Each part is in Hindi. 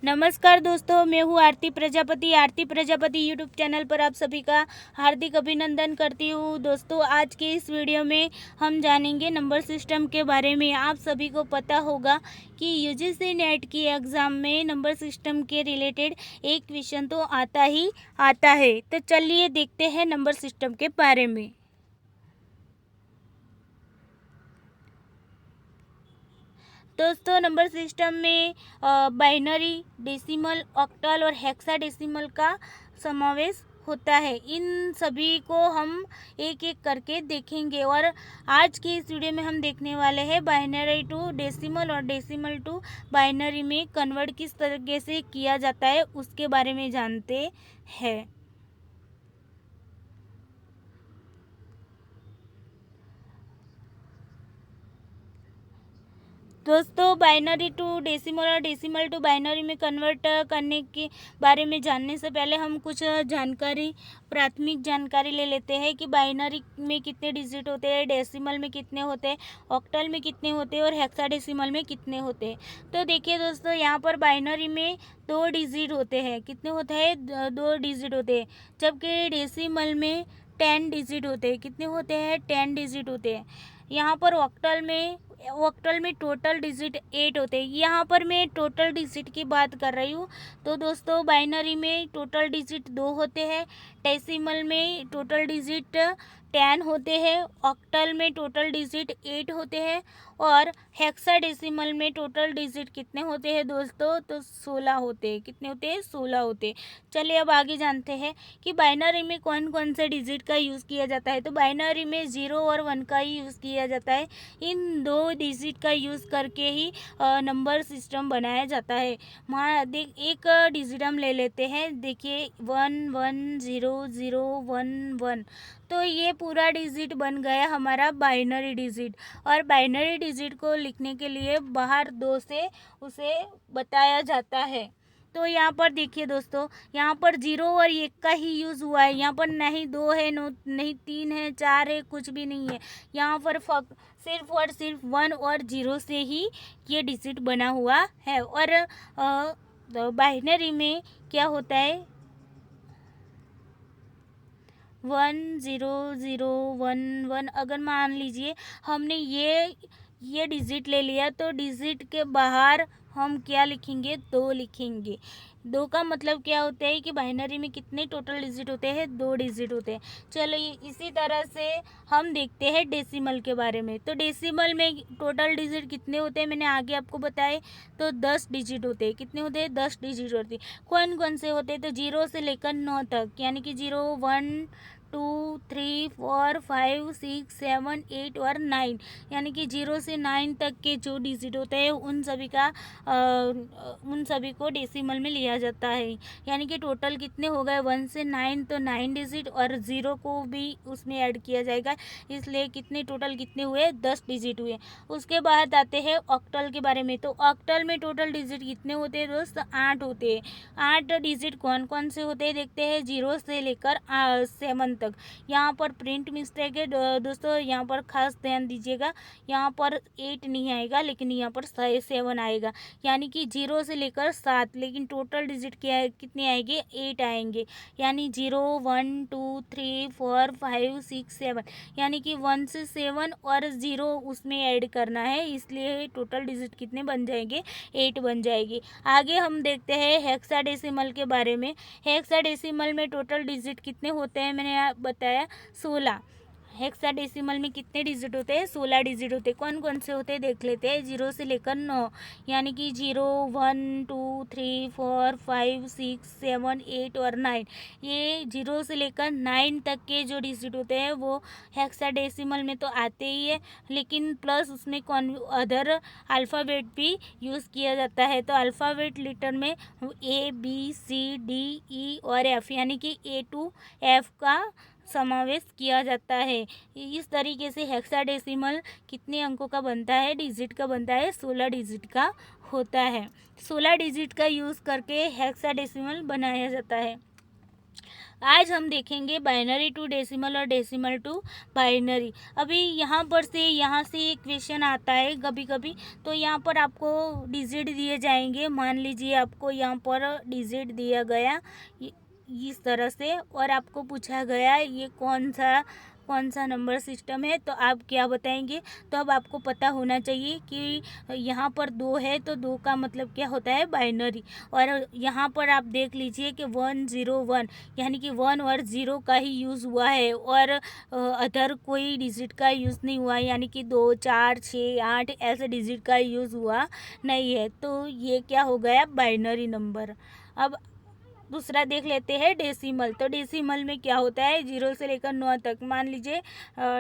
नमस्कार दोस्तों, मैं हूँ आरती प्रजापति यूट्यूब चैनल पर आप सभी का हार्दिक अभिनंदन करती हूँ। दोस्तों, आज के इस वीडियो में हम जानेंगे नंबर सिस्टम के बारे में। आप सभी को पता होगा कि यूजीसी नेट की एग्ज़ाम में नंबर सिस्टम के रिलेटेड एक क्वेश्चन तो आता ही आता है। तो चलिए देखते हैं नंबर सिस्टम के बारे में। दोस्तों, नंबर सिस्टम में बाइनरी, डेसिमल, ऑक्टल और हेक्साडेसिमल का समावेश होता है। इन सभी को हम एक एक करके देखेंगे और आज की इस वीडियो में हम देखने वाले हैं बाइनरी टू डेसिमल और डेसिमल टू बाइनरी में कन्वर्ट किस तरीके से किया जाता है उसके बारे में जानते हैं। दोस्तों, बाइनरी टू डेसिमल और डेसिमल टू बाइनरी में कन्वर्ट करने के बारे में जानने से पहले हम कुछ प्राथमिक जानकारी ले लेते हैं कि बाइनरी में कितने डिजिट होते हैं, डेसिमल में कितने होते हैं, ऑक्टल में कितने होते हैं और हेक्साडेसिमल में कितने होते हैं। तो देखिए दोस्तों, यहाँ पर बाइनरी में 2 डिजिट होते हैं। कितने होते हैं? 2 डिजिट होते हैं। जबकि डेसिमल में 10 डिजिट होते हैं। कितने होते हैं? 10 डिजिट होते हैं। यहाँ पर ऑक्टल में टोटल डिजिट 8 होते हैं। यहाँ पर मैं टोटल डिजिट की बात कर रही हूँ। तो दोस्तों, बाइनरी में टोटल डिजिट 2 होते हैं, डेसिमल में टोटल डिजिट 10 होते हैं, ऑक्टल में टोटल डिजिट 8 होते हैं और हेक्साडेसिमल में टोटल डिजिट कितने होते हैं दोस्तों? तो 16 होते हैं। कितने होते हैं? 16 होते हैं। चलिए अब आगे जानते हैं कि बाइनरी में कौन कौन से डिजिट का यूज़ किया जाता है। तो बाइनरी में 0 और 1 का ही यूज़ किया जाता है। इन 2 डिजिट का यूज़ करके ही नंबर सिस्टम बनाया जाता है। एक डिजिट हम ले लेते हैं। देखिए 1 1 0 0 1 1। तो ये पूरा डिजिट बन गया हमारा बाइनरी डिजिट। और बाइनरी डिजिट को लिखने के लिए बाहर 2 से उसे बताया जाता है। तो यहाँ पर देखिए दोस्तों, यहाँ पर 0 और 1 का ही यूज़ हुआ है। यहाँ पर नहीं 2 है, नहीं 3 है, 4 है, कुछ भी नहीं है। यहाँ पर सिर्फ और सिर्फ 1 और 0 से ही ये डिजिट बना हुआ है। और बाइनरी में क्या होता है? 1 0 0 1 1। अगर मान लीजिए हमने ये डिजिट ले लिया तो डिजिट के बाहर हम क्या लिखेंगे? 2 लिखेंगे। 2 का मतलब क्या होता है कि बाइनरी में कितने टोटल डिजिट होते हैं? 2 डिजिट होते हैं। चलो इसी तरह से हम देखते हैं डेसिमल के बारे में। तो डेसिमल में टोटल डिजिट कितने होते हैं मैंने आगे आपको बताए। तो 10 डिजिट होते हैं। कितने होते हैं? 10 डिजिट होते हैं। कौन कौन से होते हैं? तो 0 से लेकर 9 तक, यानी कि 0 1 2 3 4 5 6 7 8 और 9, यानी कि 0 से 9 तक के जो डिजिट होते हैं उन सभी को डेसिमल में लिया जाता है। यानी कि टोटल कितने हो गए? 1 से 9, तो 9 डिजिट और 0 को भी उसमें ऐड किया जाएगा, इसलिए कितने हुए? 10 डिजिट हुए। उसके बाद आते हैं ऑक्टल के बारे में। तो ऑक्टल में टोटल डिजिट कितने होते हैं दोस्त? 8 होते हैं। 8 डिजिट कौन कौन से होते हैं देखते हैं। 0 से लेकर 7 तक। यहाँ पर प्रिंट मिस्टेक है दोस्तों, यहाँ पर खास ध्यान दीजिएगा। यहाँ पर 8 नहीं आएगा, लेकिन यहाँ पर 7 आएगा। यानी कि 0 से लेकर 7, लेकिन टोटल डिजिट क्या है? कितने आएंगे? 8 आएंगे। यानी 0 1 2 3 4 5 6 7, यानी कि 1 से 7 और 0 उसमें ऐड करना है, इसलिए टोटल डिजिट कितने बन जाएंगे? 8 बन जाएगी। आगे हम देखते हैं हेक्साडेसिमल के बारे में। हेक्साडेसिमल में टोटल डिजिट कितने होते हैं मैंने बताया? 16। हेक्साडेसिमल में कितने डिजिट होते हैं? 16 डिजिट होते हैं। कौन कौन से होते हैं देख लेते हैं। 0 से लेकर 9, यानी कि 0 1 2 3 4 5 6 7 8 और 9। ये 0 से लेकर 9 तक के जो डिजिट होते हैं वो हेक्साडेसिमल में तो आते ही है, लेकिन प्लस उसमें अदर अल्फ़ाबेट भी यूज़ किया जाता है। तो अल्फ़ाबेट लेटर में ABCDE और F, यानी कि A to F का समावेश किया जाता है। इस तरीके से हेक्साडेसिमल कितने अंकों का बनता है? डिजिट का बनता है। 16 डिजिट का होता है। 16 डिजिट का यूज़ करके हेक्साडेसिमल बनाया जाता है। आज हम देखेंगे बाइनरी टू डेसिमल और डेसिमल टू बाइनरी। अभी यहाँ पर से एक क्वेश्चन आता है कभी कभी, तो यहाँ पर आपको डिजिट दिए जाएंगे। मान लीजिए आपको यहाँ पर डिजिट दिया गया इस तरह से, और आपको पूछा गया ये कौन सा नंबर सिस्टम है, तो आप क्या बताएंगे। तो अब आपको पता होना चाहिए कि यहाँ पर 2 है, तो 2 का मतलब क्या होता है, बाइनरी। और यहाँ पर आप देख लीजिए कि 101 यानी कि 1 और 0 का ही यूज़ हुआ है, और अदर कोई डिजिट का यूज़ नहीं हुआ, यानी कि 2 4 6 8 ऐसे डिजिट का यूज़ हुआ नहीं है। तो ये क्या हो गया, बाइनरी नंबर। अब दूसरा देख लेते हैं डेसिमल। तो डेसिमल में क्या होता है, 0 से लेकर 9 तक। मान लीजिए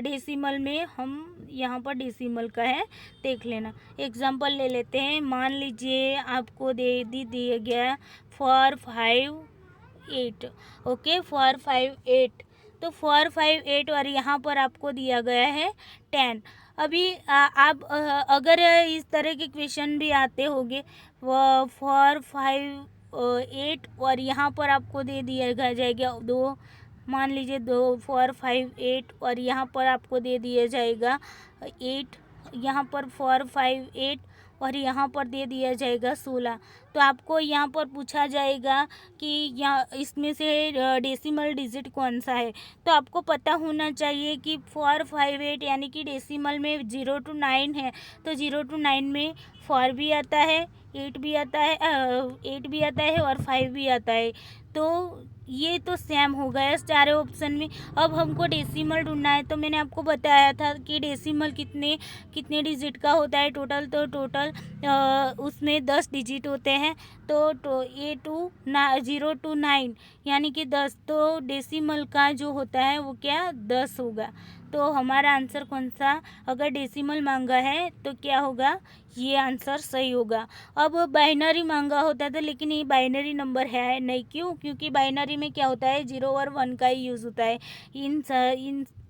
डेसिमल में हम यहाँ पर डेसिमल का है, देख लेना। एग्जांपल ले लेते हैं। मान लीजिए आपको दिया गया 458, ओके 458, तो 458 और यहाँ पर आपको दिया गया है 10। अभी आप अगर इस तरह के क्वेश्चन भी आते होंगे, 458 और यहाँ पर आपको दे दिया जाएगा 2। मान लीजिए 458 और यहाँ पर आपको दे दिया जाएगा 8। यहाँ पर 458 और यहाँ पर दे दिया जाएगा 16। तो आपको यहाँ पर पूछा जाएगा कि यहाँ इसमें से डेसिमल डिजिट कौन सा है। तो आपको पता होना चाहिए कि 458 यानी कि डेसिमल में 0 to 9 है, तो 0 to 9 में 4 भी आता है, 8 भी आता है, 8 भी आता है और 5 भी आता है। तो ये तो सेम हो गया सारे ऑप्शन में। अब हमको डेसिमल ढूंढना है, तो मैंने आपको बताया था कि डेसिमल कितने डिजिट का होता है टोटल। तो टोटल उसमें 10 डिजिट होते हैं। तो ये 0 to 9 यानी कि 10, तो डेसिमल का जो होता है वो क्या, 10 होगा। तो हमारा आंसर कौन सा, अगर डेसिमल मांगा है तो क्या होगा, ये आंसर सही होगा। अब बाइनरी मांगा होता था, लेकिन ये बाइनरी नंबर है नहीं। क्यों, क्योंकि बाइनरी में क्या होता है, 0 और 1 का ही यूज़ होता है,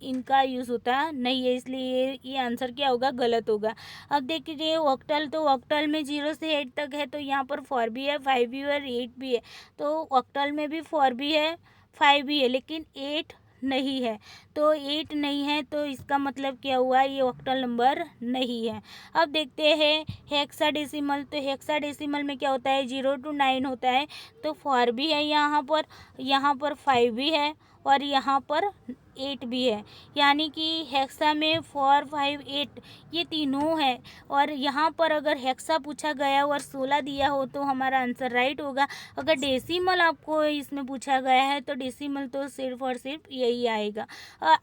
इनका यूज़ होता नहीं है, इसलिए ये आंसर क्या होगा, गलत होगा। अब देखिए ऑक्टल, तो ऑक्टल में 0 से 8 तक है, तो यहाँ पर 4 भी है, 5 भी है और 8 भी है। तो ऑक्टल में भी 4 भी है, 5 भी है, लेकिन 8 नहीं है। तो 8 नहीं है, तो इसका मतलब क्या हुआ, ये ऑक्टल नंबर नहीं है। अब देखते हैं हेक्साडेसिमल। तो हेक्साडेसिमल में क्या होता है, 0 to 9 होता है, तो 4 भी है यहाँ पर 5 भी है और यहाँ पर 8 भी है, यानी कि हेक्सा में 4 5 8 ये तीनों है। और यहाँ पर अगर हेक्सा पूछा गया और 16 दिया हो तो हमारा आंसर राइट होगा। अगर डेसिमल आपको इसमें पूछा गया है तो डेसिमल तो सिर्फ और सिर्फ यही आएगा।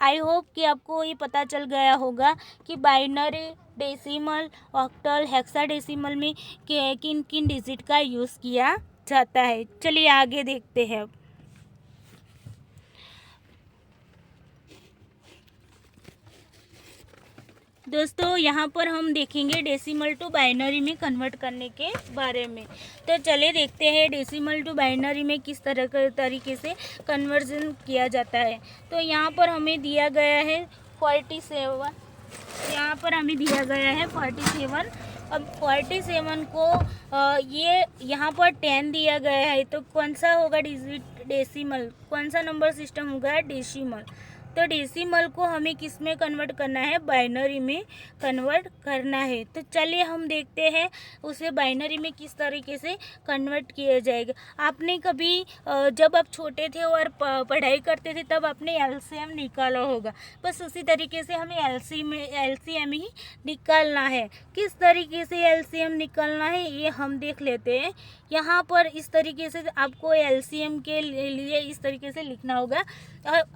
आई होप कि आपको ये पता चल गया होगा कि बाइनरी, डेसिमल, ऑक्टल, हेक्साडेसिमल में किन किन डिजिट का यूज़ किया जाता है। चलिए आगे देखते हैं। दोस्तों यहाँ पर हम देखेंगे डेसिमल टू बाइनरी में कन्वर्ट करने के बारे में। तो चलिए देखते हैं डेसिमल टू बाइनरी में किस तरीके से कन्वर्जन किया जाता है। तो यहाँ पर हमें दिया गया है 47, यहाँ पर हमें दिया गया है 47। अब 47 को ये यहाँ पर 10 दिया गया है, तो कौन सा होगा डिजिट, डेसिमल, कौन सा नंबर सिस्टम होगा, डेसिमल। तो डेसिमल को हमें किस में कन्वर्ट करना है, बाइनरी में कन्वर्ट करना है। तो चलिए हम देखते हैं उसे बाइनरी में किस तरीके से कन्वर्ट किया जाएगा। आपने कभी जब आप छोटे थे और पढ़ाई करते थे तब आपने एलसीएम निकाला होगा, बस उसी तरीके से हमें एलसीएम ही निकालना है। किस तरीके से एलसीएम निकालना है ये हम देख लेते हैं। यहाँ पर इस तरीके से आपको एलसीएम के लिए इस तरीके से लिखना होगा।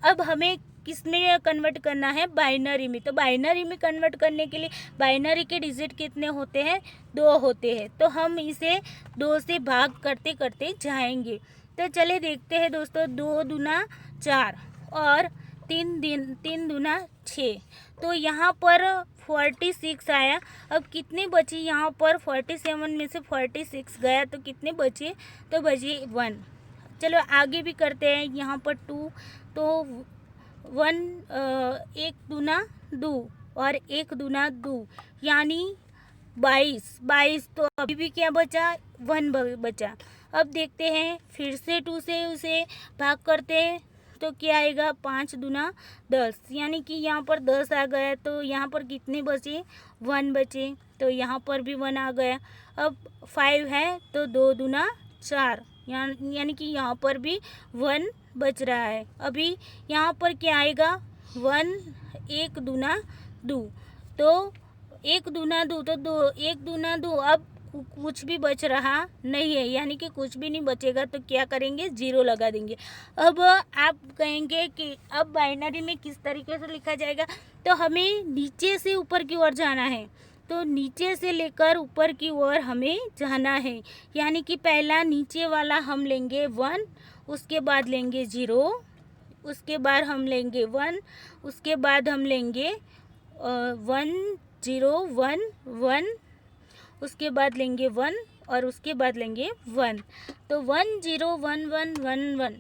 अब हमें किस में कन्वर्ट करना है, बाइनरी में। तो बाइनरी में कन्वर्ट करने के लिए बाइनरी के डिजिट कितने होते हैं, 2 होते हैं। तो हम इसे 2 से भाग करते करते जाएंगे। तो चले देखते हैं दोस्तों, 2 दूना 4 और 3 दूना 6। तो यहाँ पर 46 आया। अब कितने बचे यहाँ पर, 47 में से 46 गया तो कितने बचे, तो बचे 1। चलो आगे भी करते हैं। यहाँ पर 2, तो 1 1 दूना 2 और 1 दूना 2 यानी 22। तो अभी भी क्या बचा, 1 बचा। अब देखते हैं, फिर से 2 से उसे भाग करते हैं तो क्या आएगा, 5 दूना 10, यानी कि यहाँ पर 10 आ गया। तो यहाँ पर कितने बचे, 1 बचे, तो यहाँ पर भी 1 आ गया। अब 5 है तो 2 दूना 4, यानी कि यहाँ पर भी 1 बच रहा है। अभी यहाँ पर क्या आएगा, 1, 1 दूना 2, तो 1 दूना 2, तो 2, 1 दूना 2। अब कुछ भी बच रहा नहीं है, यानी कि कुछ भी नहीं बचेगा, तो क्या करेंगे, 0 लगा देंगे। अब आप कहेंगे कि अब बाइनरी में किस तरीके से लिखा जाएगा, तो हमें नीचे से ऊपर की ओर जाना है, तो नीचे से लेकर ऊपर की ओर हमें जाना है। यानी कि पहला नीचे वाला हम लेंगे 1, उसके बाद लेंगे 0, उसके बाद हम लेंगे 1, उसके बाद हम लेंगे 1 0 1 1, उसके बाद लेंगे 1 और उसके बाद लेंगे 1। तो 1 0 1 1 1 1,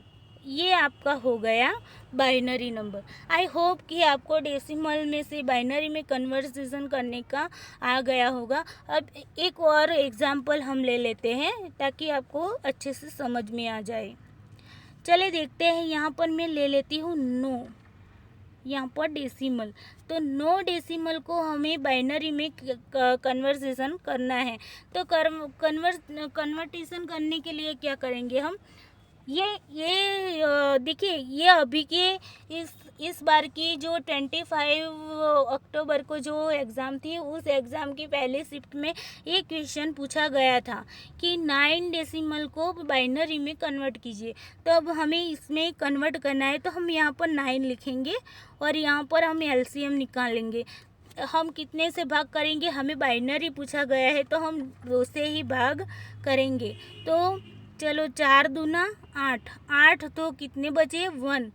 ये आपका हो गया बाइनरी नंबर। आई होप कि आपको डेसिमल में से बाइनरी में कन्वर्सेशन करने का आ गया होगा। अब एक और एग्जाम्पल हम ले लेते हैं ताकि आपको अच्छे से समझ में आ जाए। चले देखते हैं, यहाँ पर मैं ले लेती हूँ 9, यहाँ पर डेसिमल। तो 9 डेसिमल को हमें बाइनरी में कन्वर्सेशन करना है। तो कन्वर्टेशन करने के लिए क्या करेंगे हम, ये देखिए, ये अभी के इस बार की जो 25 अक्टूबर को जो एग्ज़ाम थी, उस एग्ज़ाम की पहले शिफ्ट में एक क्वेश्चन पूछा गया था कि 9 डेसिमल को बाइनरी में कन्वर्ट कीजिए। तो अब हमें इसमें कन्वर्ट करना है, तो हम यहाँ पर 9 लिखेंगे और यहाँ पर हम एलसीएम निकालेंगे। हम कितने से भाग करेंगे, हमें बाइनरी पूछा गया है तो हम 2 से ही भाग करेंगे। तो चलो 4 दूना 8, 8 तो कितने बचे, 1।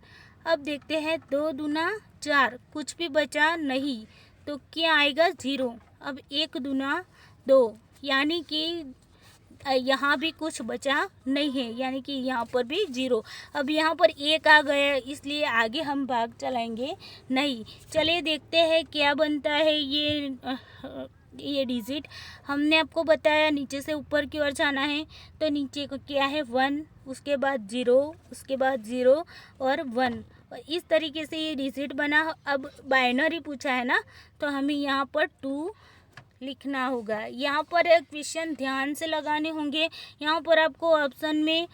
अब देखते हैं 2 दूना 4, कुछ भी बचा नहीं, तो क्या आएगा, 0। अब 1 दूना 2, यानी कि यहाँ भी कुछ बचा नहीं है, यानी कि यहाँ पर भी 0। अब यहाँ पर 1 आ गया, इसलिए आगे हम भाग चलाएंगे नहीं। चलिए देखते हैं क्या बनता है ये डिजिट। हमने आपको बताया नीचे से ऊपर की ओर जाना है, तो नीचे को क्या है, 1, उसके बाद 0, उसके बाद 0 और 1। और इस तरीके से ये डिजिट बना। अब बाइनरी पूछा है ना, तो हमें यहाँ पर 2 लिखना होगा। यहाँ पर एक क्वेश्चन ध्यान से लगाने होंगे। यहाँ पर आपको ऑप्शन में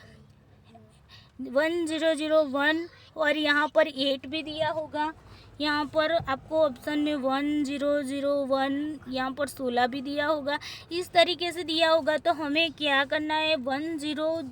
1 0 0 1 और यहाँ पर 8 भी दिया होगा। यहाँ पर आपको ऑप्शन में 1 0 0 1, यहाँ पर 16 भी दिया होगा। इस तरीके से दिया होगा, तो हमें क्या करना है, 1 0,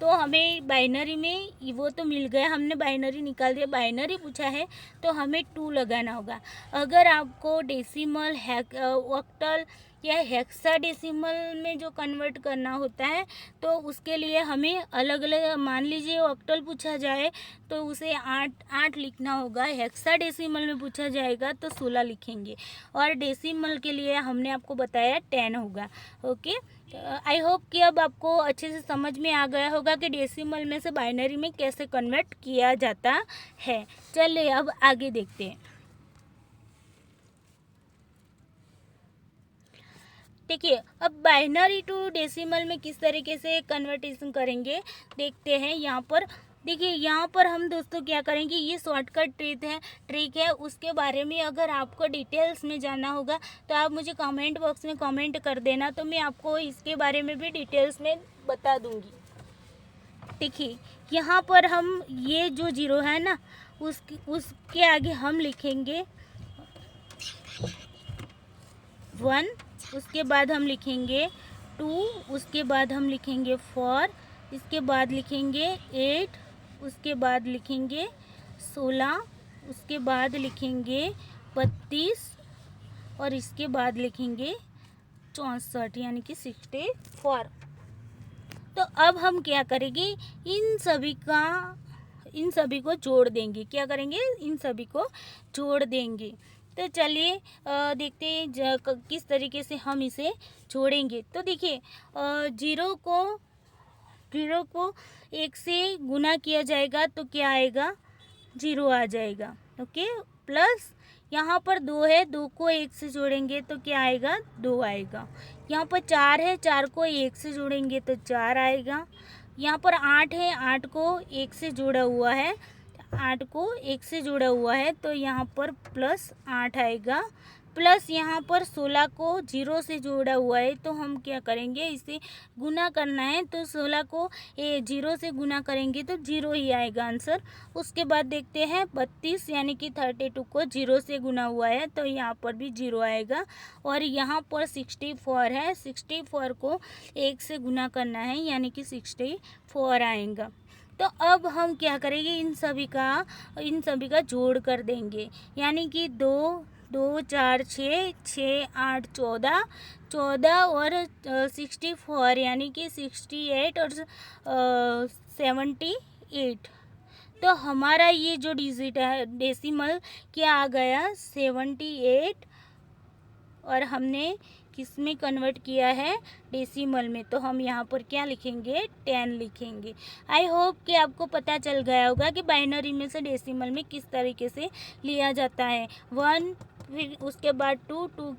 तो हमें बाइनरी में वो तो मिल गया, हमने बाइनरी निकाल दिया। बाइनरी पूछा है तो हमें 2 लगाना होगा। अगर आपको डेसिमल, ऑक्टल या हेक्साडेसिमल में जो कन्वर्ट करना होता है, तो उसके लिए हमें अलग अलग, मान लीजिए ऑक्टल पूछा जाए तो उसे 8 लिखना होगा। हेक्साडेसिमल में पूछा जाएगा तो 16 लिखेंगे, और डेसिमल के लिए हमने आपको बताया 10 होगा। ओके, आई होप कि अब आपको अच्छे से समझ में आ गया होगा कि डेसिमल में से बाइनरी में कैसे कन्वर्ट किया जाता है। चलिए अब आगे देखते हैं। देखिए, अब बाइनरी टू डेसिमल में किस तरीके से कन्वर्टेशन करेंगे देखते हैं। यहाँ पर देखिए, यहाँ पर हम दोस्तों क्या करेंगे, ये शॉर्टकट ट्रिक है। उसके बारे में अगर आपको डिटेल्स में जानना होगा तो आप मुझे कमेंट बॉक्स में कमेंट कर देना, तो मैं आपको इसके बारे में भी डिटेल्स में बता दूँगी। देखिए, यहाँ पर हम ये जो 0 है ना, उसके आगे हम लिखेंगे 1, उसके बाद हम लिखेंगे 2, उसके बाद हम लिखेंगे 4, इसके बाद लिखेंगे 8, उसके बाद लिखेंगे 16, उसके बाद लिखेंगे 32 और इसके बाद लिखेंगे 64, यानी कि 64। तो अब हम क्या करेंगे, इन सभी को जोड़ देंगे। क्या करेंगे, इन सभी को जोड़ देंगे। तो चलिए देखते हैं किस तरीके से हम इसे जोड़ेंगे। तो देखिए, 0 को 1 से गुना किया जाएगा तो क्या आएगा, 0 आ जाएगा। ओके, प्लस यहाँ पर 2 है, 2 को 1 से जोड़ेंगे तो क्या आएगा, 2 आएगा। यहाँ पर 4 है, 4 को 1 से जोड़ेंगे तो 4 आएगा। यहाँ पर 8 है, 8 को 1 से जोड़ा हुआ है, 8 को 1 से जोड़ा हुआ है तो यहाँ पर +8 आएगा। प्लस यहाँ पर 16 को 0 से जोड़ा हुआ है तो हम क्या करेंगे, इसे गुना करना है तो 16 को 0 से गुना करेंगे तो 0 ही आएगा आंसर। उसके बाद देखते हैं 32 यानी कि 32 को 0 से गुना हुआ है तो यहाँ पर भी 0 आएगा। और यहाँ पर 64 है, 64 को 1 से गुना करना है यानी कि 64 आएगा। तो अब हम क्या करेंगे, इन सभी का जोड़ कर देंगे यानी कि 2 2 4 6 6 8 14 14 और 64 यानी कि 68 और 78। तो हमारा ये जो डिजिट है डेसिमल क्या आ गया 78 और हमने किस में कन्वर्ट किया है, डेसिमल में। तो हम यहाँ पर क्या लिखेंगे, 10 लिखेंगे। आई होप कि आपको पता चल गया होगा कि बाइनरी में से डेसिमल में किस तरीके से लिया जाता है। 1 फिर उसके बाद 2 2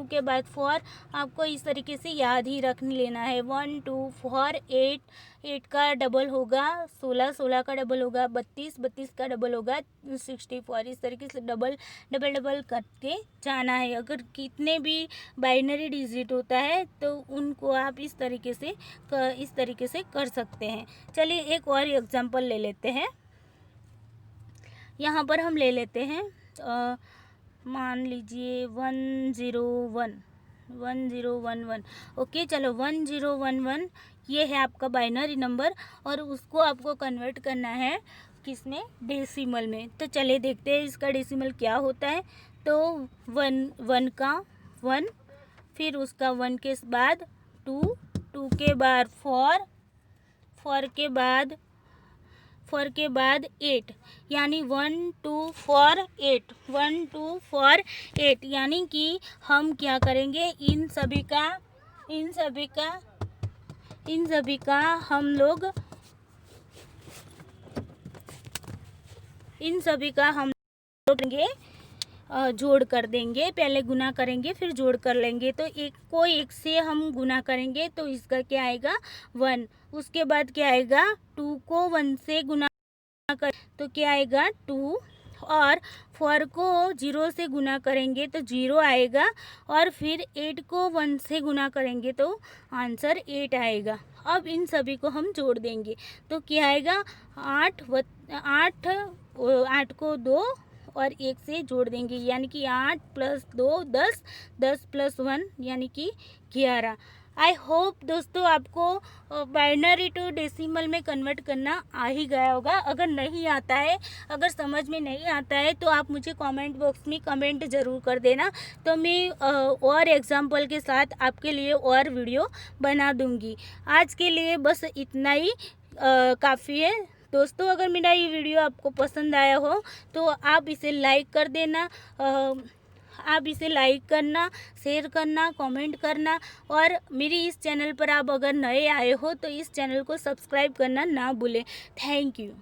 के बाद 4 आपको इस तरीके से याद ही रख लेना है। 1 2 4 8 8 का डबल होगा 16 16 का डबल होगा 32 32 का डबल होगा 64। इस तरीके से डबल डबल डबल करके जाना है। अगर कितने भी बाइनरी डिजिट होता है तो उनको आप इस तरीके से कर सकते हैं। चलिए एक और एग्जांपल ले लेते हैं। यहाँ पर हम ले लेते हैं मान लीजिए 1011। ओके, चलो 1011 ये है आपका बाइनरी नंबर और उसको आपको कन्वर्ट करना है किसमें, डेसिमल में। तो चले देखते हैं इसका डेसिमल क्या होता है। तो 1 का 1, फिर उसका 1 के बाद 2 2 के बाद 4 4 के बाद 8 यानी 1 2 4 8 1 2 4 8 यानी कि हम क्या करेंगे, इन सभी का हम लोग करेंगे जोड़ कर देंगे। पहले गुना करेंगे फिर जोड़ कर लेंगे। तो एक को 1 से हम गुना करेंगे तो इसका क्या आएगा 1। उसके बाद क्या आएगा 2 को 1 से गुना कर तो क्या आएगा 2 और 4 को 0 से गुना करेंगे तो 0 आएगा और फिर 8 को 1 से गुना करेंगे तो आंसर 8 आएगा। अब इन सभी को हम जोड़ देंगे तो क्या आएगा 8 को 2 और 1 से जोड़ देंगे यानी कि 8 + 2 10 10 + 1 यानी कि 11। आई होप दोस्तों आपको बाइनरी टू डेसिमल में कन्वर्ट करना आ ही गया होगा। अगर नहीं आता है, अगर समझ में नहीं आता है तो आप मुझे कमेंट बॉक्स में कमेंट ज़रूर कर देना, तो मैं और एग्जाम्पल के साथ आपके लिए और वीडियो बना दूँगी। आज के लिए बस इतना ही काफ़ी है दोस्तों। अगर मेरा ये वीडियो आपको पसंद आया हो तो आप इसे लाइक कर देना, आप इसे लाइक करना, शेयर करना, कमेंट करना और मेरी इस चैनल पर आप अगर नए आए हो तो इस चैनल को सब्सक्राइब करना ना भूलें। Thank you.